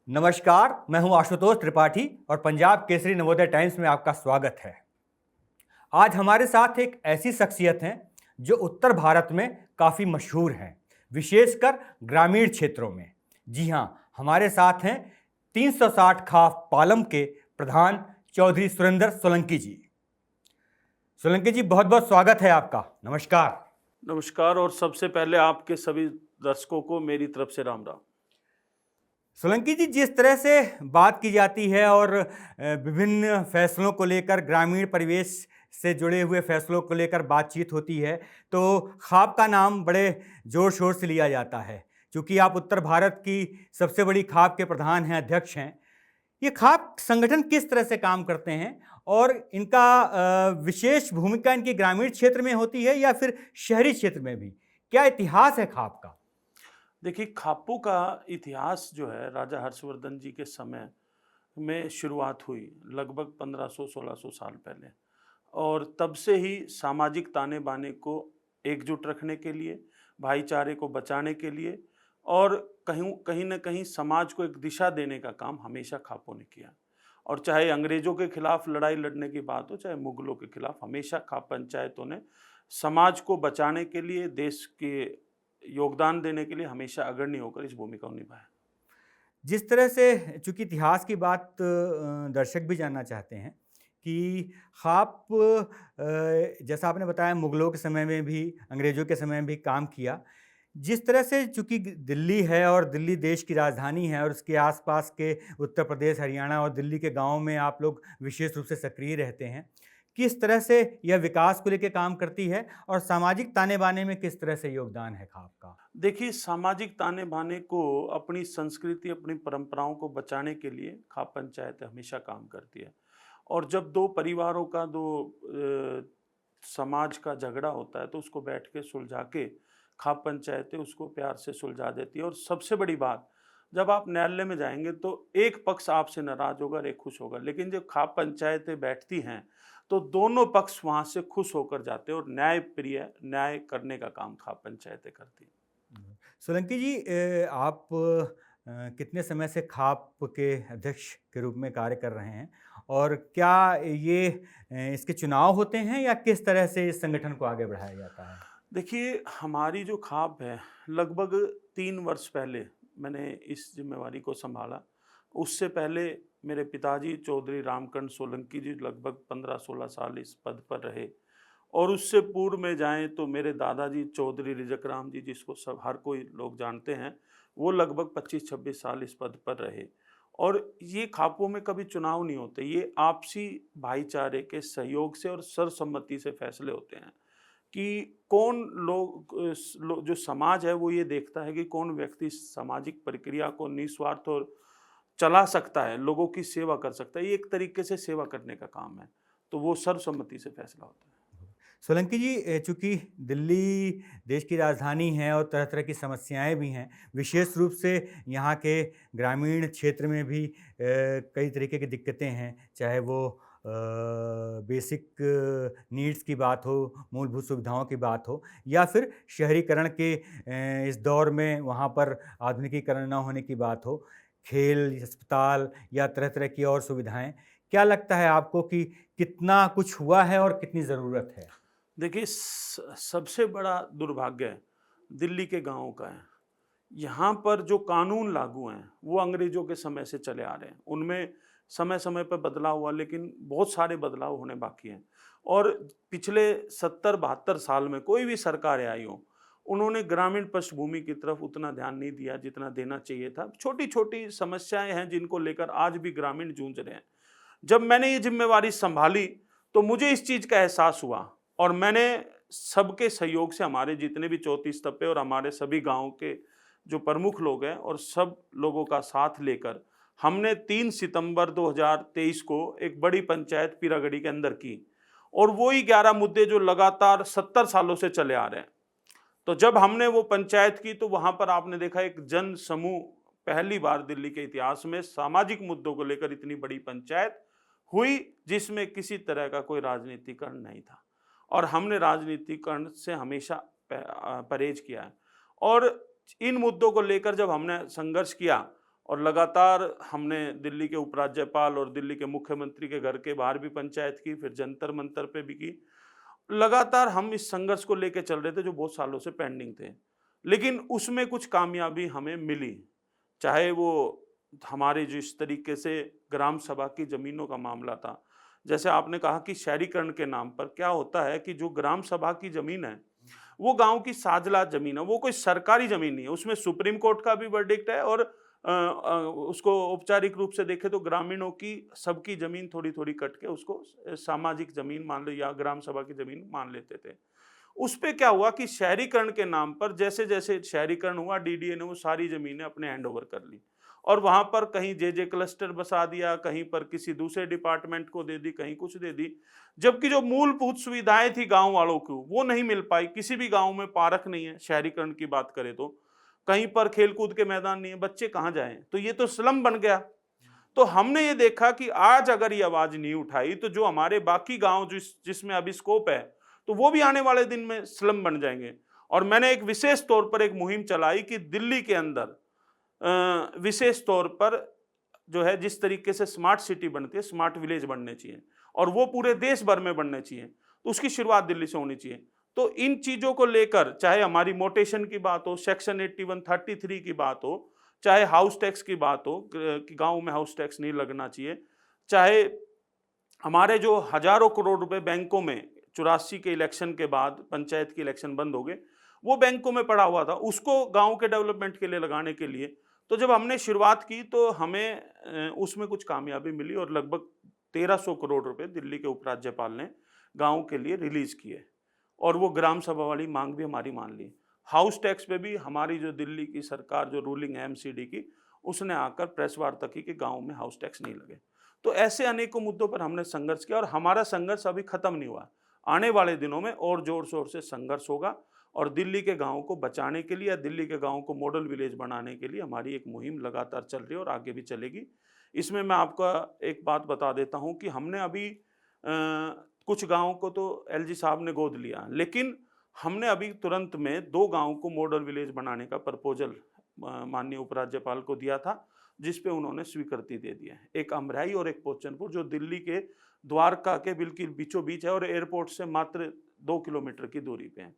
नमस्कार, मैं हूं आशुतोष त्रिपाठी और पंजाब केसरी नवोदय टाइम्स में आपका स्वागत है। आज हमारे साथ एक ऐसी शख्सियत हैं जो उत्तर भारत में काफ़ी मशहूर हैं, विशेषकर ग्रामीण क्षेत्रों में। जी हां, हमारे साथ हैं 360 खाप पालम के प्रधान चौधरी सुरेंद्र सोलंकी जी। सोलंकी जी, बहुत बहुत स्वागत है आपका। नमस्कार। नमस्कार और सबसे पहले आपके सभी दर्शकों को मेरी तरफ से राम राम। सोलंकी जी, जिस तरह से बात की जाती है और विभिन्न फैसलों को लेकर, ग्रामीण परिवेश से जुड़े हुए फैसलों को लेकर बातचीत होती है, तो खाप का नाम बड़े ज़ोर शोर से लिया जाता है। चूँकि आप उत्तर भारत की सबसे बड़ी खाप के प्रधान हैं, अध्यक्ष हैं। ये खाप संगठन किस तरह से काम करते हैं और इनका विशेष भूमिका इनकी ग्रामीण क्षेत्र में होती है या फिर शहरी क्षेत्र में भी? क्या इतिहास है खाप का? देखिए, खापों का इतिहास जो है राजा हर्षवर्धन जी के समय में शुरुआत हुई, लगभग 1500-1600 साल पहले। और तब से ही सामाजिक ताने बाने को एकजुट रखने के लिए, भाईचारे को बचाने के लिए और कहीं न कहीं समाज को एक दिशा देने का काम हमेशा खापों ने किया। और चाहे अंग्रेज़ों के खिलाफ लड़ाई लड़ने की बात हो, चाहे मुगलों के खिलाफ, हमेशा खाप पंचायतों ने समाज को बचाने के लिए, देश के योगदान देने के लिए हमेशा अग्रणी होकर इस भूमिका को निभाया। जिस तरह से, चूँकि इतिहास की बात दर्शक भी जानना चाहते हैं कि खाप जैसा आपने बताया मुग़लों के समय में भी, अंग्रेज़ों के समय में भी काम किया। जिस तरह से, चूँकि दिल्ली है और दिल्ली देश की राजधानी है और उसके आस-पास के उत्तर प्रदेश, हरियाणा और दिल्ली के गाँव में आप लोग विशेष रूप से सक्रिय रहते हैं। किस तरह से यह विकास को लेके काम करती है और सामाजिक ताने-बाने में किस तरह से योगदान है खाप का? देखिए, सामाजिक ताने-बाने को, अपनी संस्कृति, अपनी परंपराओं को बचाने के लिए खाप पंचायत हमेशा काम करती है। और जब 2 परिवारों का, 2 समाज का झगड़ा होता है तो उसको बैठ के सुलझा के खाप पंचायतें उसको प्यार से सुलझा देती है। और सबसे बड़ी बात, जब आप न्यायालय में जाएँगे तो एक पक्ष आपसे नाराज़ होगा और एक खुश होगा। लेकिन जब खाप पंचायतें बैठती हैं तो दोनों पक्ष वहाँ से खुश होकर जाते हैं और न्याय करने का काम खाप पंचायतें करती हैं। सोलंकी जी, आप कितने समय से खाप के अध्यक्ष के रूप में कार्य कर रहे हैं और क्या ये इसके चुनाव होते हैं या किस तरह से इस संगठन को आगे बढ़ाया जाता है? देखिए, हमारी जो खाप है, लगभग 3 वर्ष पहले मैंने इस ज़िम्मेवारी को सँभाला। उससे पहले मेरे पिताजी चौधरी रामकर्ण सोलंकी जी लगभग 15-16 साल इस पद पर रहे। और उससे पूर्व में जाएँ तो मेरे दादाजी चौधरी रिज़क राम जी, जिसको सब हर कोई लोग जानते हैं, वो लगभग 25-26 साल इस पद पर रहे। और ये खापों में कभी चुनाव नहीं होते, ये आपसी भाईचारे के सहयोग से और सर्वसम्मति से फैसले होते हैं कि कौन जो समाज है वो ये देखता है कि कौन व्यक्ति सामाजिक प्रक्रिया को निस्वार्थ और चला सकता है, लोगों की सेवा कर सकता है। ये एक तरीके से सेवा करने का काम है, तो वो सर्वसम्मति से फैसला होता है। सोलंकी जी, चूँकि दिल्ली देश की राजधानी है और तरह-तरह की समस्याएँ भी हैं, विशेष रूप से यहाँ के ग्रामीण क्षेत्र में भी कई तरीके की दिक्कतें हैं, चाहे वो बेसिक नीड्स की बात हो, मूलभूत सुविधाओं की बात हो या फिर शहरीकरण के इस दौर में वहाँ पर आधुनिकीकरण ना होने की बात हो, खेल, अस्पताल या तरह-तरह की और सुविधाएँ। क्या लगता है आपको कि कितना कुछ हुआ है और कितनी ज़रूरत है? देखिए, सबसे बड़ा दुर्भाग्य दिल्ली के गाँवों का है। यहाँ पर जो कानून लागू हैं, वो अंग्रेज़ों के समय से चले आ रहे हैं। उनमें समय-समय पर बदलाव हुआ, लेकिन बहुत सारे बदलाव होने बाकी हैं। और पिछले 70-72 साल में कोई भी सरकारें आई हों, उन्होंने ग्रामीण पृष्ठभूमि की तरफ उतना ध्यान नहीं दिया जितना देना चाहिए था। छोटी-छोटी समस्याएँ हैं जिनको लेकर आज भी ग्रामीण जूझ रहे हैं। जब मैंने ये ज़िम्मेवारी सँभाली, तो मुझे इस चीज़ का एहसास हुआ और मैंने सबके सहयोग से, हमारे जितने भी 34 तप्पे और हमारे सभी गाँव के जो प्रमुख लोग हैं और सब लोगों का साथ लेकर, हमने 3 सितंबर 2023 को एक बड़ी पंचायत पीरागढ़ी के अंदर की। और वही 11 मुद्दे जो लगातार 70 सालों से चले आ रहे हैं। तो जब हमने वो पंचायत की तो वहाँ पर आपने देखा एक जन समूह, पहली बार दिल्ली के इतिहास में सामाजिक मुद्दों को लेकर इतनी बड़ी पंचायत हुई जिसमें किसी तरह का कोई राजनीतिकरण नहीं था। और हमने राजनीतिकरण से हमेशा परहेज किया है। और इन मुद्दों को लेकर जब हमने संघर्ष किया और लगातार हमने दिल्ली के उपराज्यपाल और दिल्ली के मुख्यमंत्री के घर के बाहर भी पंचायत की, फिर जंतर मंतर पे भी की। लगातार हम इस संघर्ष को लेके चल रहे थे जो बहुत सालों से पेंडिंग थे, लेकिन उसमें कुछ कामयाबी हमें मिली। चाहे वो हमारे जिस तरीके से ग्राम सभा की ज़मीनों का मामला था, जैसे आपने कहा कि शहरीकरण के नाम पर क्या होता है कि जो ग्राम सभा की ज़मीन है, वो गाँव की साझला ज़मीन है, वो कोई सरकारी ज़मीन नहीं है। उसमें सुप्रीम कोर्ट का भी वर्डिक्ट है और उसको औपचारिक रूप से देखें तो ग्रामीणों की सबकी ज़मीन थोड़ी-थोड़ी कट के उसको सामाजिक ज़मीन मान लो या ग्राम सभा की ज़मीन मान लेते थे। उस पे क्या हुआ कि शहरीकरण के नाम पर जैसे-जैसे शहरीकरण हुआ, डीडीए ने वो सारी ज़मीनें अपने हैंडओवर कर ली और वहाँ पर कहीं जेजे क्लस्टर बसा दिया, कहीं पर किसी दूसरे डिपार्टमेंट को दे दी, कहीं कुछ दे दी। जबकि जो मूलभूत सुविधाएँ थी गाँव वालों को, वो नहीं मिल पाई। किसी भी गाँव में पार्क नहीं है, शहरीकरण की बात करें तो। कहीं पर खेल-कूद के मैदान नहीं है, बच्चे कहाँ जाएँ? तो ये तो स्लम बन गया। तो हमने ये देखा कि आज अगर ये आवाज़ नहीं उठाई, तो जो हमारे बाकी गाँव जिसमें अभी स्कोप है, तो वो भी आने वाले दिन में स्लम बन जाएँगे। और मैंने एक विशेष तौर पर एक मुहिम चलाई कि दिल्ली के अंदर विशेष तौर पर जो है जिस तरीके से स्मार्ट सिटी बनती है, स्मार्ट विलेज बनने चाहिए और वो पूरे देश भर में बनने चाहिए। तो उसकी शुरुआत दिल्ली से होनी चाहिए। तो इन चीज़ों को लेकर चाहे हमारी मोटेशन की बात हो, सेक्शन 8133 की बात हो, चाहे हाउस टैक्स की बात हो कि गाँव में हाउस टैक्स नहीं लगना चाहिए, चाहे हमारे जो हज़ारों करोड़ रुपए बैंकों में 84 के इलेक्शन के बाद पंचायत के इलेक्शन बंद हो गए, वो बैंकों में पड़ा हुआ था, उसको गाँव के डेवलपमेंट के लिए लगाने के लिए। तो जब हमने शुरुआत की तो हमें उसमें कुछ कामयाबी मिली और लगभग 1300 करोड़ रुपए दिल्ली के उपराज्यपाल ने गाँव के लिए रिलीज़ किए और वो ग्राम सभा वाली माँग भी हमारी मान ली। हाउस टैक्स पे भी हमारी जो दिल्ली की सरकार जो रूलिंग है एमसीडी की, उसने आकर प्रेस वार्ता की कि गाँव में हाउस टैक्स नहीं लगे। तो ऐसे अनेकों मुद्दों पर हमने संघर्ष किया और हमारा संघर्ष अभी खत्म नहीं हुआ। आने वाले दिनों में और जोर-शोर से संघर्ष होगा और दिल्ली के गाँव को बचाने के लिए या दिल्ली के गाँव को मॉडल विलेज बनाने के लिए हमारी एक मुहिम लगातार चल रही है और आगे भी चलेगी। इसमें मैं आपको एक बात बता देता हूँ कि हमने अभी कुछ गाँव को तो एलजी साहब ने गोद लिया, लेकिन हमने अभी तुरंत में 2 गाँव को मॉडल विलेज बनाने का प्रपोज़ल माननीय उपराज्यपाल को दिया था, जिस पे उन्होंने स्वीकृति दे दी है। एक अमराई और एक पोचनपुर जो दिल्ली के द्वारका के बिल्कुल बीचों-बीच है और एयरपोर्ट से मात्र 2 किलोमीटर की दूरी पे है।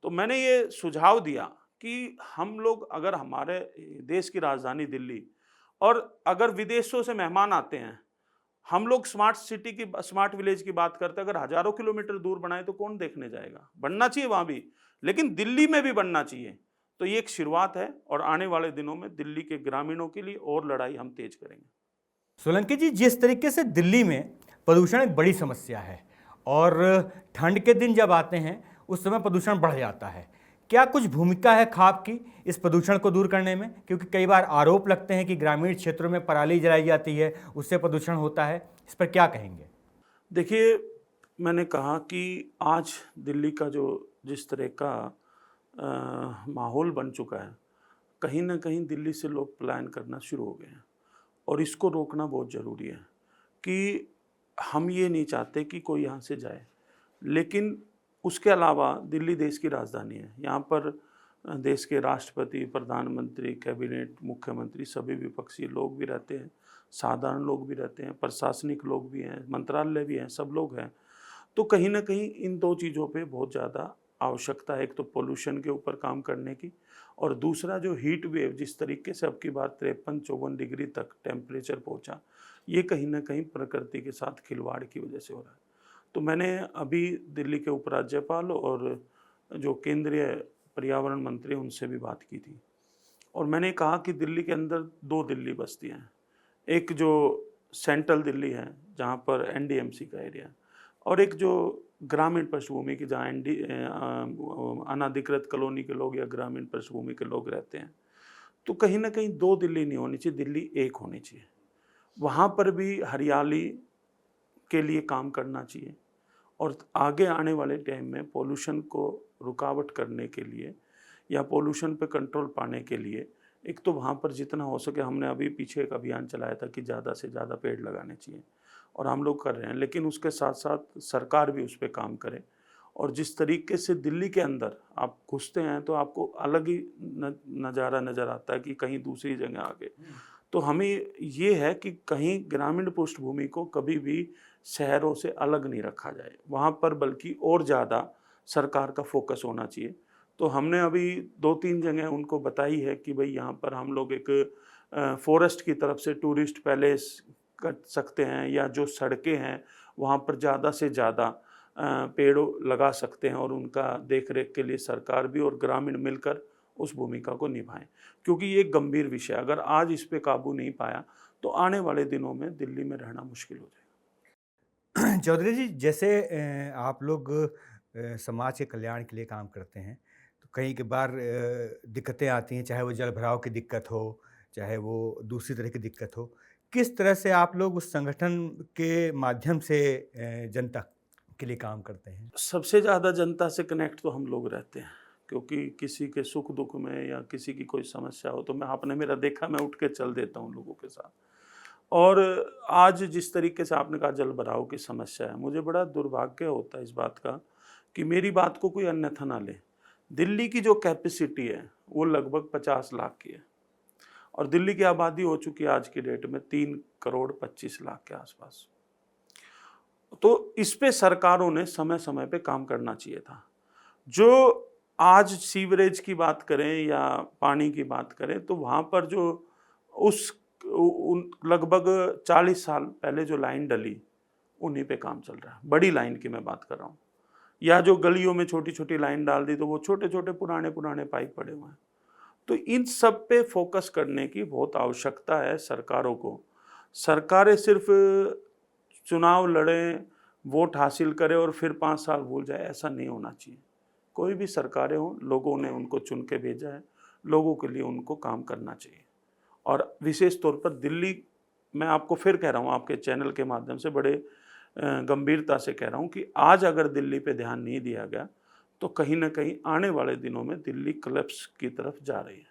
तो मैंने ये सुझाव दिया कि हम लोग अगर हमारे देश की राजधानी दिल्ली और अगर विदेशों से मेहमान आते हैं, हम लोग स्मार्ट विलेज की बात करते हैं, अगर हज़ारों किलोमीटर दूर बनाएँ तो कौन देखने जाएगा? बनना चाहिए वहाँ भी, लेकिन दिल्ली में भी बनना चाहिए। तो ये एक शुरुआत है और आने वाले दिनों में दिल्ली के ग्रामीणों के लिए और लड़ाई हम तेज करेंगे। सोलंकी जी, जिस तरीके से दिल्ली में प्रदूषण एक बड़ी समस्या है और ठंड के दिन जब आते हैं उस समय प्रदूषण बढ़ जाता है, क्या कुछ भूमिका है खाप की इस प्रदूषण को दूर करने में? क्योंकि कई बार आरोप लगते हैं कि ग्रामीण क्षेत्रों में पराली जलाई जाती है, उससे प्रदूषण होता है। इस पर क्या कहेंगे? देखिए, मैंने कहा कि आज दिल्ली का जो जिस तरह का माहौल बन चुका है, कहीं न कहीं दिल्ली से लोग पलायन करना शुरू हो गए हैं और इसको रोकना बहुत ज़रूरी है कि हम ये नहीं चाहते कि कोई यहाँ से जाए। लेकिन उसके अलावा दिल्ली देश की राजधानी है। यहाँ पर देश के राष्ट्रपति, प्रधानमंत्री, कैबिनेट, मुख्यमंत्री सभी विपक्षी लोग भी रहते हैं, साधारण लोग भी रहते हैं, प्रशासनिक लोग भी हैं, मंत्रालय भी हैं, सब लोग हैं। तो कहीं न कहीं इन 2 चीज़ों पे बहुत ज़्यादा आवश्यकता है, एक तो पॉल्यूशन के ऊपर काम करने की और दूसरा जो हीट वेव जिस तरीके से अब की बार 53-54 डिग्री तक टेम्परेचर पहुँचा, ये कहीं न कहीं प्रकृति के साथ खिलवाड़ की वजह से हो रहा है। तो मैंने अभी दिल्ली के उपराज्यपाल और जो केंद्रीय पर्यावरण मंत्री उनसे भी बात की थी और मैंने कहा कि दिल्ली के अंदर 2 दिल्ली बसती हैं। एक जो सेंट्रल दिल्ली है, जहाँ पर एनडीएमसी का एरिया है और एक जो ग्रामीण पृष्ठभूमि की जहाँ अनाधिकृत कॉलोनी के लोग या ग्रामीण पृष्ठभूमि के लोग रहते हैं। तो कहीं न कहीं 2 दिल्ली नहीं होनी चाहिए, दिल्ली एक होनी चाहिए। वहाँ पर भी हरियाली के लिए काम करना चाहिए और आगे आने वाले टाइम में पॉल्यूशन को रुकावट करने के लिए या पॉल्यूशन पे कंट्रोल पाने के लिए एक तो वहाँ पर जितना हो सके हमने अभी पीछे एक अभियान चलाया था कि ज़्यादा से ज़्यादा पेड़ लगाने चाहिए और हम लोग कर रहे हैं, लेकिन उसके साथ साथ सरकार भी उस पर काम करे और जिस तरीके से दिल्ली के अंदर आप घुसते हैं तो आपको अलग ही नज़ारा नज़र आता है कि कहीं दूसरी जगह आ गए। तो हमें ये है कि कहीं ग्रामीण पृष्ठभूमि को कभी भी शहरों से अलग नहीं रखा जाए, वहाँ पर बल्कि और ज़्यादा सरकार का फोकस होना चाहिए। तो हमने अभी 2-3 जगह उनको बताई है कि भई यहाँ पर हम लोग एक फ़ॉरेस्ट की तरफ से टूरिस्ट पैलेस कर सकते हैं, या जो सड़कें हैं वहाँ पर ज़्यादा से ज़्यादा पेड़ लगा सकते हैं, और उनका देख-रेख के लिए सरकार भी और ग्रामीण मिलकर उस भूमिका को निभाएँ। क्योंकि ये एक गंभीर विषय है, अगर आज इस पे काबू नहीं पाया तो आने वाले दिनों में दिल्ली में रहना मुश्किल हो जाएगा। चौधरी जी, जैसे आप लोग समाज के कल्याण के लिए काम करते हैं, तो कई के बार दिक्कतें आती हैं, चाहे वो जल भराव की दिक्कत हो, चाहे वो दूसरी तरह की दिक्कत हो। किस तरह से आप लोग उस संगठन के माध्यम से जनता के लिए काम करते हैं? सबसे ज़्यादा जनता से कनेक्ट तो हम लोग रहते हैं, क्योंकि किसी के सुख-दुःख में या किसी की कोई समस्या हो तो मैं, आपने मेरा देखा, मैं उठ के चल देता हूँ लोगों के साथ। और आज जिस तरीके से आपने कहा जल भराव की समस्या है, मुझे बड़ा दुर्भाग्य होता है इस बात का कि मेरी बात को कोई अन्यथा ना ले। दिल्ली की जो कैपेसिटी है वो लगभग 50 लाख की है, और दिल्ली की आबादी हो चुकी है आज की डेट में 3 करोड़ 25 लाख के आसपास। तो इस पे सरकारों ने समय-समय पे काम करना चाहिए था। जो आज सीवरेज की बात करें या पानी की बात करें, तो वहाँ पर जो उस उन लगभग 40 साल पहले जो लाइन डली, उन्हीं पे काम चल रहा है। बड़ी लाइन की मैं बात कर रहा हूँ। या जो गलियों में छोटी-छोटी लाइन डाल दी, तो वो छोटे-छोटे पुराने-पुराने पाइप पड़े हुए हैं। तो इन सब पे फोकस करने की बहुत आवश्यकता है सरकारों को। सरकारें सिर्फ़ चुनाव लड़ें, वोट हासिल करें और फिर 5 साल भूल जाए, ऐसा नहीं होना चाहिए। कोई भी सरकारें हों, लोगों ने उनको चुन के भेजा है, लोगों के लिए उनको काम करना चाहिए। और विशेष तौर पर दिल्ली, मैं आपको फिर कह रहा हूँ, आपके चैनल के माध्यम से बड़े गंभीरता से कह रहा हूँ कि आज अगर दिल्ली पे ध्यान नहीं दिया गया, तो कहीं न कहीं आने वाले दिनों में दिल्ली कोलैप्स की तरफ जा रही है।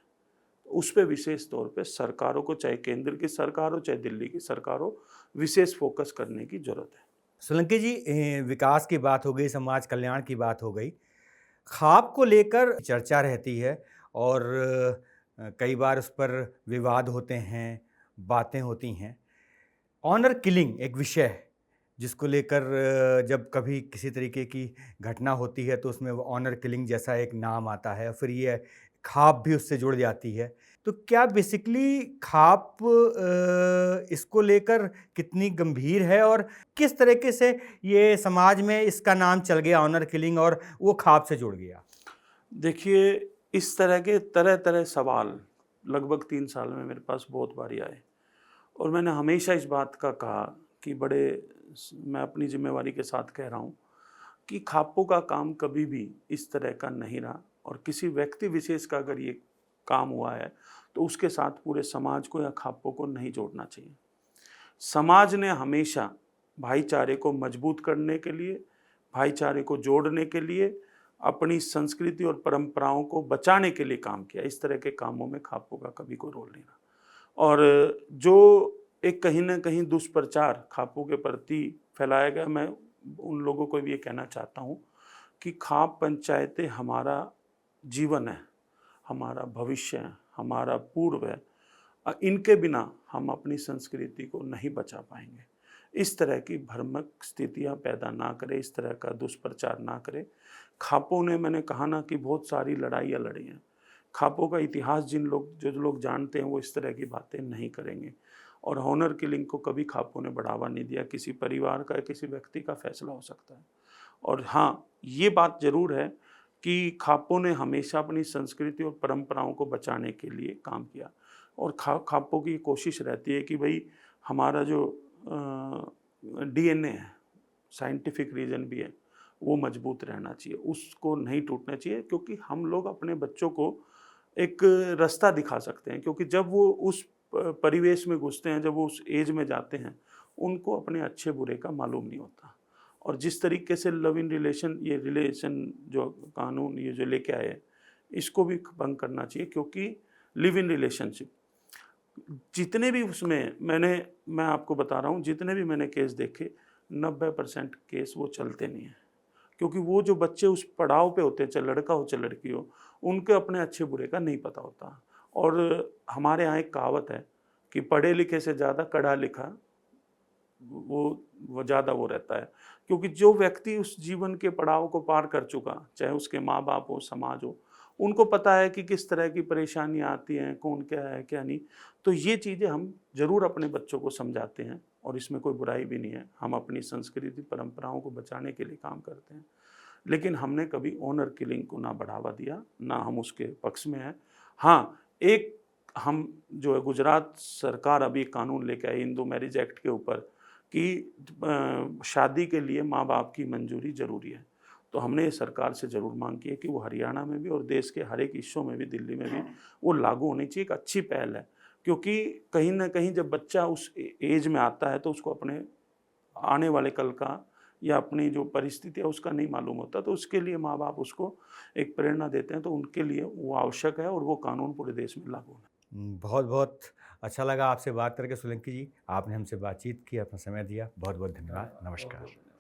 उस पे विशेष तौर पे सरकारों को, चाहे केंद्र की सरकार हो, चाहे दिल्ली की सरकार हो, विशेष फोकस करने की ज़रूरत है। सोलंकी जी, विकास की बात हो गई, समाज कल्याण की बात हो गई। ख़्वाब को लेकर चर्चा रहती है और कई बार उस पर विवाद होते हैं, बातें होती हैं। ऑनर किलिंग एक विषय है, जिसको लेकर जब कभी किसी तरीके की घटना होती है तो उसमें वो ऑनर किलिंग जैसा एक नाम आता है, फिर ये ख़्वाब भी उससे जुड़ जाती है। तो क्या बेसिकली ख़्वाब इसको लेकर कितनी गंभीर है और किस तरीके से ये समाज में इसका नाम चल गया ऑनर किलिंग और वो ख़्वाब से जुड़ गया? देखिए, इस तरह के तरह-तरह सवाल लगभग 3 साल में मेरे पास बहुत बारी आए, और मैंने हमेशा इस बात का कहा कि मैं अपनी ज़िम्मेवारी के साथ कह रहा हूँ कि ख़्वाबों का काम कभी भी इस तरह का नहीं रहा, और किसी व्यक्ति विशेष का अगर ये काम हुआ है, तो उसके साथ पूरे समाज को या ख़्वाबों को नहीं जोड़ना चाहिए। समाज ने हमेशा भाईचारे को मजबूत करने के लिए, भाईचारे को जोड़ने के लिए, अपनी संस्कृति और परंपराओं को बचाने के लिए काम किया। इस तरह के कामों में ख़्वाबों का कभी कोई रोल नहीं रहा। और जो एक कहीं न कहीं दुष्प्रचार ख़्वाबों के प्रति फैलाया गया, मैं उन लोगों को भी ये कहना चाहता हूँ कि ख़्वाब पंचायतें हमारा जीवन है, हमारा भविष्य है, हमारा पूर्व है। इनके बिना हम अपनी संस्कृति को नहीं बचा पाएँगे। इस तरह की भ्रामक स्थितियाँ पैदा ना करें, इस तरह का दुष्प्रचार ना करें। ख़्वाबों ने, मैंने कहा ना कि बहुत सारी लड़ाइयाँ लड़ी हैं। ख़्वाबों का इतिहास जो लोग जानते हैं, वो इस तरह की बातें नहीं करेंगे। और हॉनर किलिंग को कभी ख़्वाबों ने बढ़ावा नहीं दिया। किसी परिवार का या किसी व्यक्ति का फैसला हो सकता है। और हाँ, ये बात ज़रूर है कि ख़्वाबों ने हमेशा अपनी संस्कृति और परंपराओं को बचाने के लिए काम किया, और ख़्वाबों की कोशिश रहती है कि भई हमारा जो डीएनए है, साइंटिफिक रीज़न भी है, वो मजबूत रहना चाहिए, उसको नहीं टूटना चाहिए, क्योंकि हम लोग अपने बच्चों को एक रास्ता दिखा सकते हैं। क्योंकि जब वो उस परिवेश में घुसते हैं, जब वो उस एज में जाते हैं, उनको अपने अच्छे बुरे का मालूम नहीं होता। और जिस तरीके से लव इन रिलेशन, ये रिलेशन जो कानून ये जो लेके आए, इसको भी भंग करना चाहिए, क्योंकि लिव इन रिलेशनशिप जितने भी उसमें मैं आपको बता रहा हूँ, जितने भी मैंने केस देखे, 90% केस वो चलते नहीं हैं। क्योंकि वो जो बच्चे उस पड़ाव पे होते हैं, चाहे लड़का हो चाहे लड़की हो, उनके अपने अच्छे बुरे का नहीं पता होता। और हमारे यहाँ एक कहावत है कि पढ़े लिखे से ज़्यादा पढ़ा लिखा वो ज़्यादा वो रहता है, क्योंकि जो व्यक्ति उस जीवन के पड़ाव को पार कर चुका, चाहे उसके माँ बाप हो, समाज हो, उनको पता है कि किस तरह की परेशानियाँ आती हैं, कौन क्या है क्या नहीं। तो ये चीज़ें हम ज़रूर अपने बच्चों को समझाते हैं और इसमें कोई बुराई भी नहीं है। हम अपनी संस्कृति परंपराओं को बचाने के लिए काम करते हैं, लेकिन हमने कभी ऑनर किलिंग को ना बढ़ावा दिया, ना हम उसके पक्ष में हैं। हाँ, एक हम जो है गुजरात सरकार अभी एक कानून लेके आई हिंदू मैरिज एक्ट के ऊपर कि शादी के लिए माँ-बाप की मंजूरी ज़रूरी है। तो हमने ये सरकार से ज़रूर माँग की है कि वो हरियाणा में भी और देश के हर एक हिस्सों में भी, दिल्ली में भी वो लागू होनी चाहिए। एक अच्छी पहल है, क्योंकि कहीं न कहीं जब बच्चा उस एज में आता है तो उसको अपने आने वाले कल का या अपनी जो परिस्थिति है उसका नहीं मालूम होता, तो उसके लिए माँ-बाप उसको एक प्रेरणा देते हैं, तो उनके लिए वो आवश्यक है और वो कानून पूरे देश में लागू है। बहुत-बहुत अच्छा लगा आपसे बात करके सोलंकी जी। आपने हमसे बातचीत की, अपना समय दिया। बहुत-बहुत धन्यवाद। धन्यवाद, बहुत-बहुत नमस्कार। धन्यवाद।